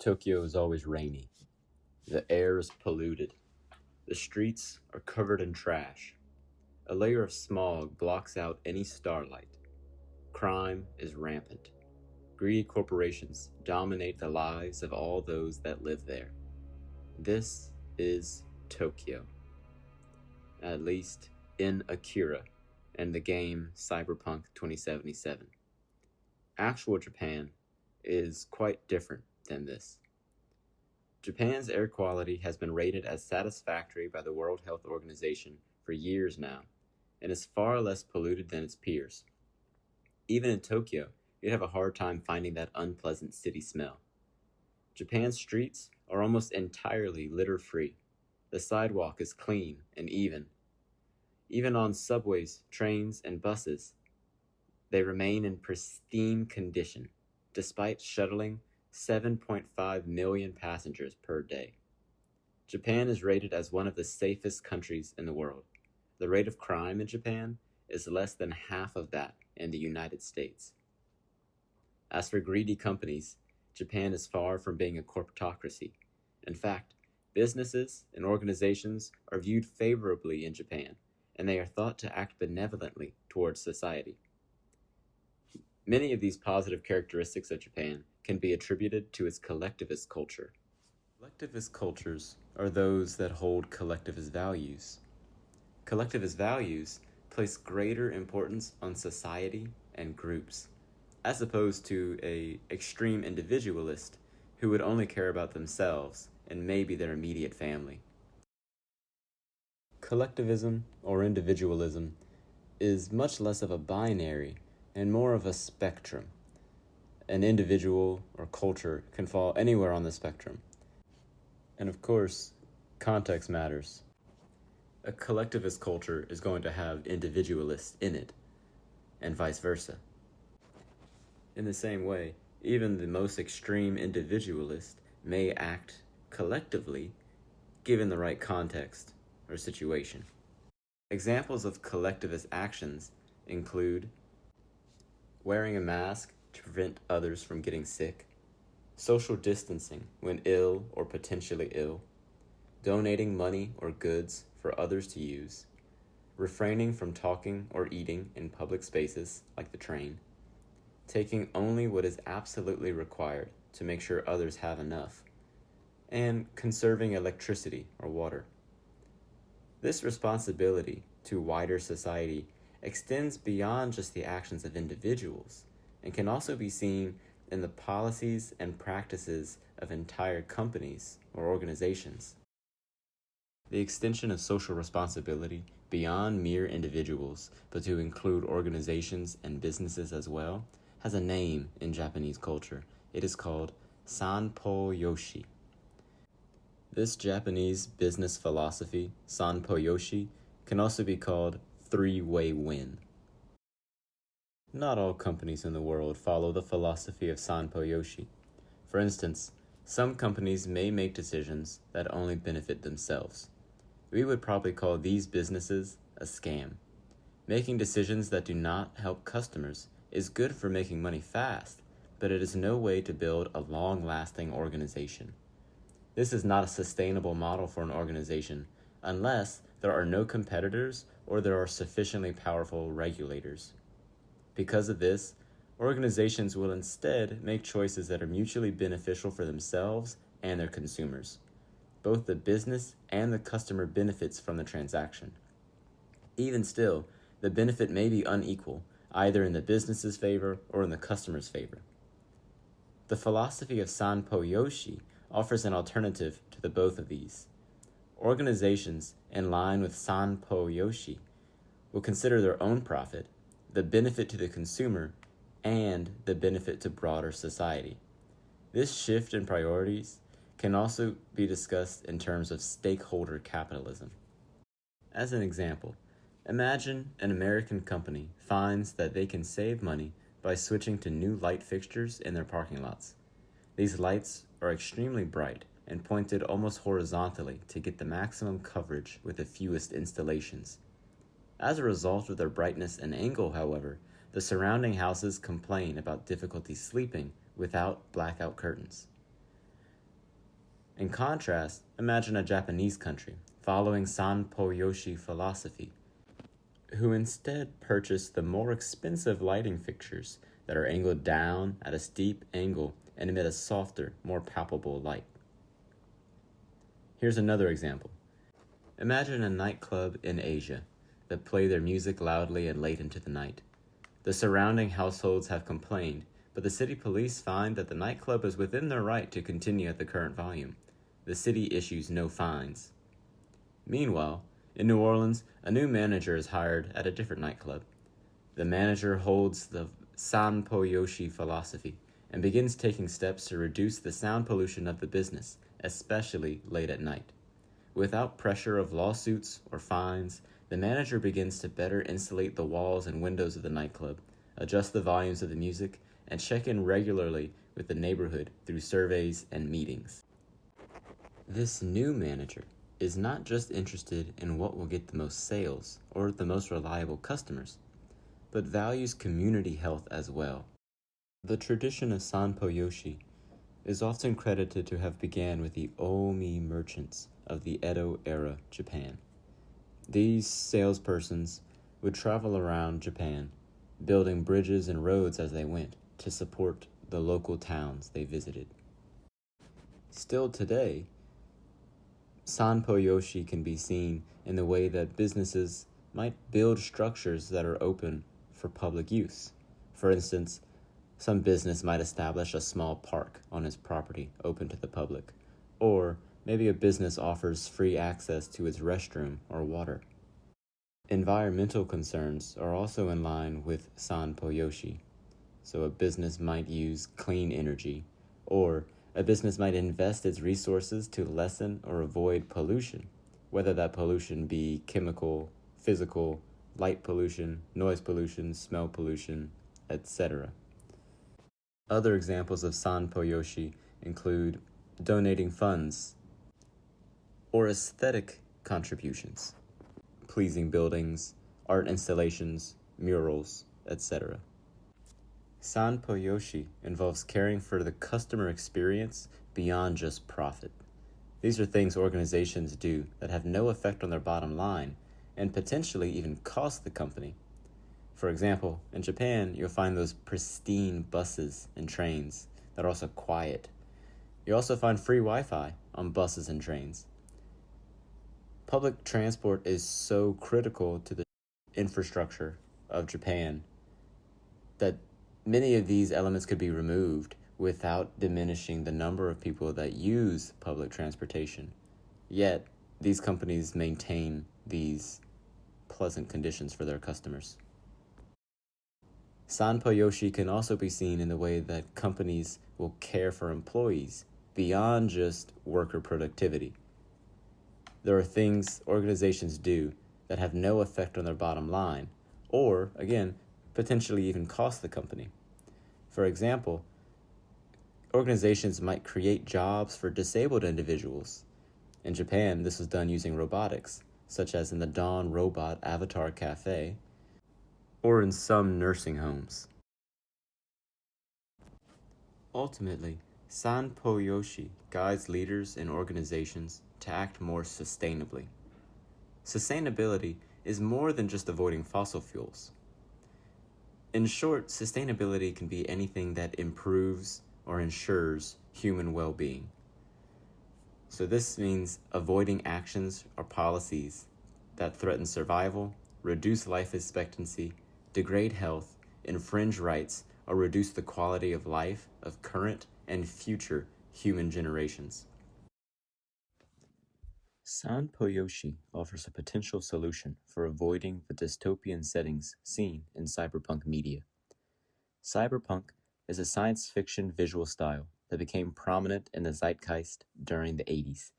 Tokyo is always rainy. The air is polluted. The streets are covered in trash. A layer of smog blocks out any starlight. Crime is rampant. Greedy corporations dominate the lives of all those that live there. This is Tokyo. At least in Akira and the game Cyberpunk 2077. Actual Japan is quite different than this. Japan's air quality has been rated as satisfactory by the World Health Organization for years now, and is far less polluted than its peers. Even in Tokyo, you'd have a hard time finding that unpleasant city smell. Japan's streets are almost entirely litter-free. The sidewalk is clean and even. Even on subways, trains, and buses, they remain in pristine condition, despite shuttling 7.5 million passengers per day. Japan is rated as one of the safest countries in the world. The rate of crime in Japan is less than half of that in the United States. As for greedy companies, Japan is far from being a corporatocracy. In fact, businesses and organizations are viewed favorably in Japan, and they are thought to act benevolently towards society. Many of these positive characteristics of Japan can be attributed to its collectivist culture. Collectivist cultures are those that hold collectivist values. Collectivist values place greater importance on society and groups, as opposed to an extreme individualist who would only care about themselves and maybe their immediate family. Collectivism or individualism is much less of a binary and more of a spectrum. An individual or culture can fall anywhere on the spectrum. And of course, context matters. A collectivist culture is going to have individualists in it, and vice versa. In the same way, even the most extreme individualist may act collectively given the right context or situation. Examples of collectivist actions include wearing a mask to prevent others from getting sick, social distancing when ill or potentially ill, donating money or goods for others to use, refraining from talking or eating in public spaces like the train, taking only what is absolutely required to make sure others have enough, and conserving electricity or water. This responsibility to wider society extends beyond just the actions of individuals and can also be seen in the policies and practices of entire companies or organizations. The extension of social responsibility beyond mere individuals, but to include organizations and businesses as well, has a name in Japanese culture. It is called Sanpo Yoshi. This Japanese business philosophy, Sanpo Yoshi, can also be called three-way win. Not all companies in the world follow the philosophy of Sanpo Yoshi. For instance, some companies may make decisions that only benefit themselves. We would probably call these businesses a scam. Making decisions that do not help customers is good for making money fast, but it is no way to build a long-lasting organization. This is not a sustainable model for an organization unless there are no competitors or there are sufficiently powerful regulators. Because of this, organizations will instead make choices that are mutually beneficial for themselves and their consumers. Both the business and the customer benefits from the transaction. Even still, the benefit may be unequal, either in the business's favor or in the customer's favor. The philosophy of Sanpo Yoshi offers an alternative to the both of these. Organizations in line with Sanpo Yoshi will consider their own profit, the benefit to the consumer, and the benefit to broader society. This shift in priorities can also be discussed in terms of stakeholder capitalism. As an example, imagine an American company finds that they can save money by switching to new light fixtures in their parking lots. These lights are extremely bright and pointed almost horizontally to get the maximum coverage with the fewest installations. As a result of their brightness and angle, however, the surrounding houses complain about difficulty sleeping without blackout curtains. In contrast, imagine a Japanese country following Sanpo Yoshi philosophy, who instead purchase the more expensive lighting fixtures that are angled down at a steep angle and emit a softer, more palpable light. Here's another example. Imagine a nightclub in Asia that play their music loudly and late into the night. The surrounding households have complained, but the city police find that the nightclub is within their right to continue at the current volume. The city issues no fines. Meanwhile, in New Orleans, a new manager is hired at a different nightclub. The manager holds the Sanpo Yoshi philosophy and begins taking steps to reduce the sound pollution of the business, especially late at night. Without pressure of lawsuits or fines, the manager begins to better insulate the walls and windows of the nightclub, adjust the volumes of the music, and check in regularly with the neighborhood through surveys and meetings. This new manager is not just interested in what will get the most sales or the most reliable customers, but values community health as well. The tradition of Sanpo Yoshi is often credited to have began with the Omi merchants of the Edo era Japan. These salespersons would travel around Japan, building bridges and roads as they went to support the local towns they visited. Still today, Sanpo Yoshi can be seen in the way that businesses might build structures that are open for public use. For instance, some business might establish a small park on its property open to the public, or maybe a business offers free access to its restroom or water. Environmental concerns are also in line with Sanpo Yoshi, so a business might use clean energy, or a business might invest its resources to lessen or avoid pollution, whether that pollution be chemical, physical, light pollution, noise pollution, smell pollution, etc. Other examples of Sanpo Yoshi include donating funds or aesthetic contributions, pleasing buildings, art installations, murals, etc. Sanpo Yoshi involves caring for the customer experience beyond just profit. These are things organizations do that have no effect on their bottom line and potentially even cost the company. For example, in Japan, you'll find those pristine buses and trains that are also quiet. You also find free Wi-Fi on buses and trains. Public transport is so critical to the infrastructure of Japan that many of these elements could be removed without diminishing the number of people that use public transportation. Yet, these companies maintain these pleasant conditions for their customers. Sanpo Yoshi can also be seen in the way that companies will care for employees beyond just worker productivity. There are things organizations do that have no effect on their bottom line, or, again, potentially even cost the company. For example, organizations might create jobs for disabled individuals. In Japan, this was done using robotics, such as in the Dawn Robot Avatar Cafe, or in some nursing homes. Ultimately, Sanpo Yoshi guides leaders and organizations to act more sustainably. Sustainability is more than just avoiding fossil fuels. In short, sustainability can be anything that improves or ensures human well-being. So this means avoiding actions or policies that threaten survival, reduce life expectancy, degrade health, infringe rights, or reduce the quality of life of current and future human generations. Sanpo Yoshi offers a potential solution for avoiding the dystopian settings seen in cyberpunk media. Cyberpunk is a science fiction visual style that became prominent in the zeitgeist during the 80s.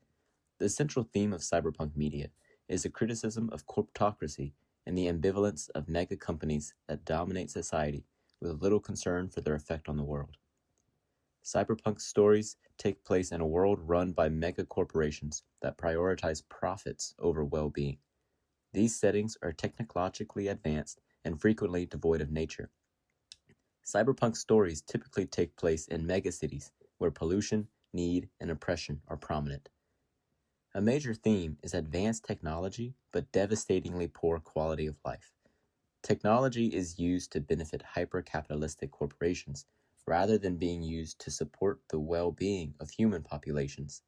The central theme of cyberpunk media is a criticism of corporatocracy and the ambivalence of mega companies that dominate society with little concern for their effect on the world. Cyberpunk stories take place in a world run by mega corporations that prioritize profits over well-being. These settings are technologically advanced and frequently devoid of nature. Cyberpunk stories typically take place in megacities where pollution, need, and oppression are prominent. A major theme is advanced technology, but devastatingly poor quality of life. Technology is used to benefit hyper-capitalistic corporations rather than being used to support the well-being of human populations.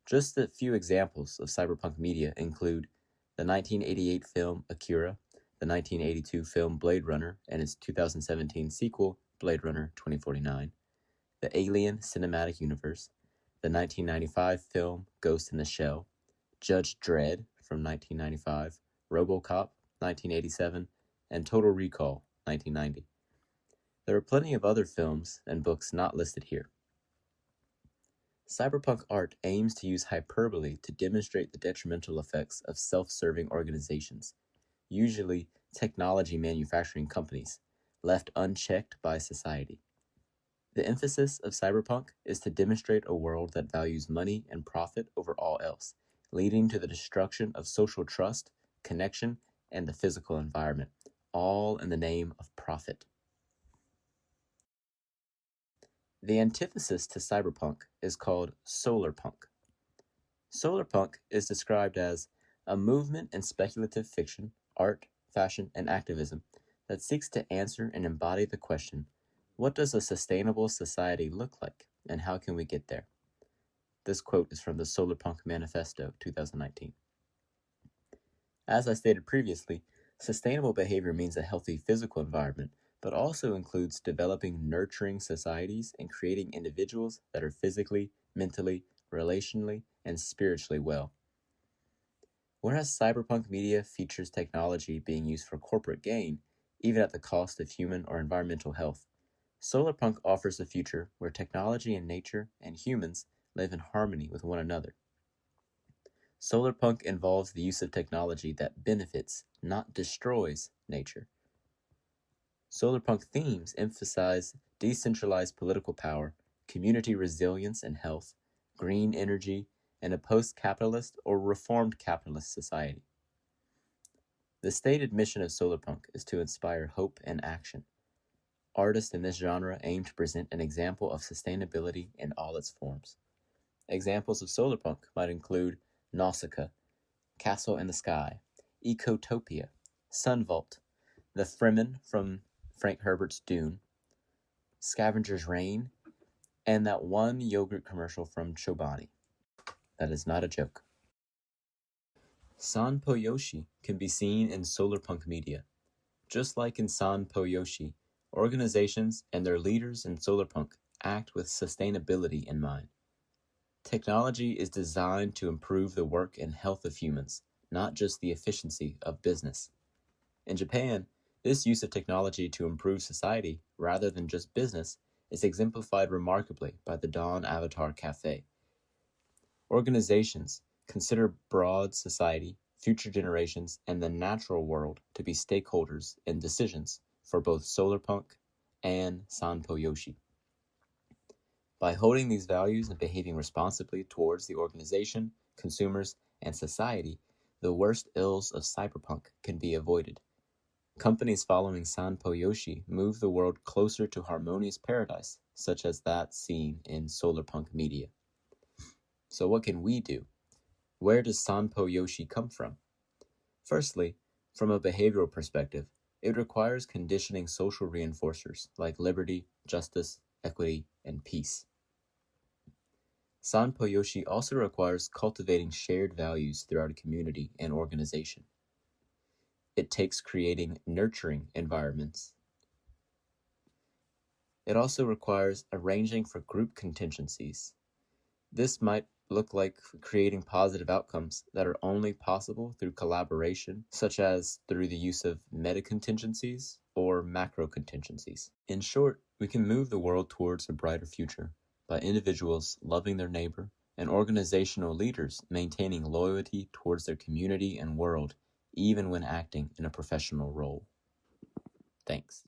Just a few examples of cyberpunk media include the 1988 film Akira, the 1982 film Blade Runner and its 2017 sequel, Blade Runner 2049, the Alien Cinematic Universe, the 1995 film Ghost in the Shell, Judge Dredd from 1995, RoboCop 1987, and Total Recall 1990. There are plenty of other films and books not listed here. Cyberpunk art aims to use hyperbole to demonstrate the detrimental effects of self-serving organizations, usually technology manufacturing companies, left unchecked by society. The emphasis of cyberpunk is to demonstrate a world that values money and profit over all else, leading to the destruction of social trust, connection, and the physical environment, all in the name of profit. The antithesis to cyberpunk is called solarpunk. Solarpunk is described as a movement in speculative fiction, art, fashion, and activism that seeks to answer and embody the question, what does a sustainable society look like, and how can we get there? This quote is from the Solarpunk Manifesto, 2019. As I stated previously, sustainable behavior means a healthy physical environment, but also includes developing nurturing societies and creating individuals that are physically, mentally, relationally, and spiritually well. Whereas cyberpunk media features technology being used for corporate gain, even at the cost of human or environmental health, solarpunk offers a future where technology and nature and humans live in harmony with one another. Solarpunk involves the use of technology that benefits, not destroys, nature. Solarpunk themes emphasize decentralized political power, community resilience and health, green energy, and a post-capitalist or reformed capitalist society. The stated mission of solarpunk is to inspire hope and action. Artists in this genre aim to present an example of sustainability in all its forms. Examples of solarpunk might include Nausicaa, Castle in the Sky, Ecotopia, Sunvault, The Fremen from Frank Herbert's Dune, Scavengers Reign, and that one yogurt commercial from Chobani. That is not a joke. Sanpo Yoshi can be seen in solarpunk media. Just like in Sanpo Yoshi, organizations and their leaders in solarpunk act with sustainability in mind. Technology is designed to improve the work and health of humans, not just the efficiency of business. In Japan, this use of technology to improve society, rather than just business, is exemplified remarkably by the Dawn Avatar Cafe. Organizations consider broad society, future generations, and the natural world to be stakeholders in decisions for both solarpunk and Sanpo Yoshi. By holding these values and behaving responsibly towards the organization, consumers, and society, the worst ills of cyberpunk can be avoided. Companies following Sanpo Yoshi move the world closer to harmonious paradise, such as that seen in solarpunk media. So what can we do? Where does Sanpo Yoshi come from? Firstly, from a behavioral perspective, it requires conditioning social reinforcers like liberty, justice, equity, and peace. Sanpo Yoshi also requires cultivating shared values throughout a community and organization. It takes creating nurturing environments. It also requires arranging for group contingencies. This might look like creating positive outcomes that are only possible through collaboration, such as through the use of meta-contingencies or macro-contingencies. In short, we can move the world towards a brighter future by individuals loving their neighbor and organizational leaders maintaining loyalty towards their community and world, even when acting in a professional role. Thanks.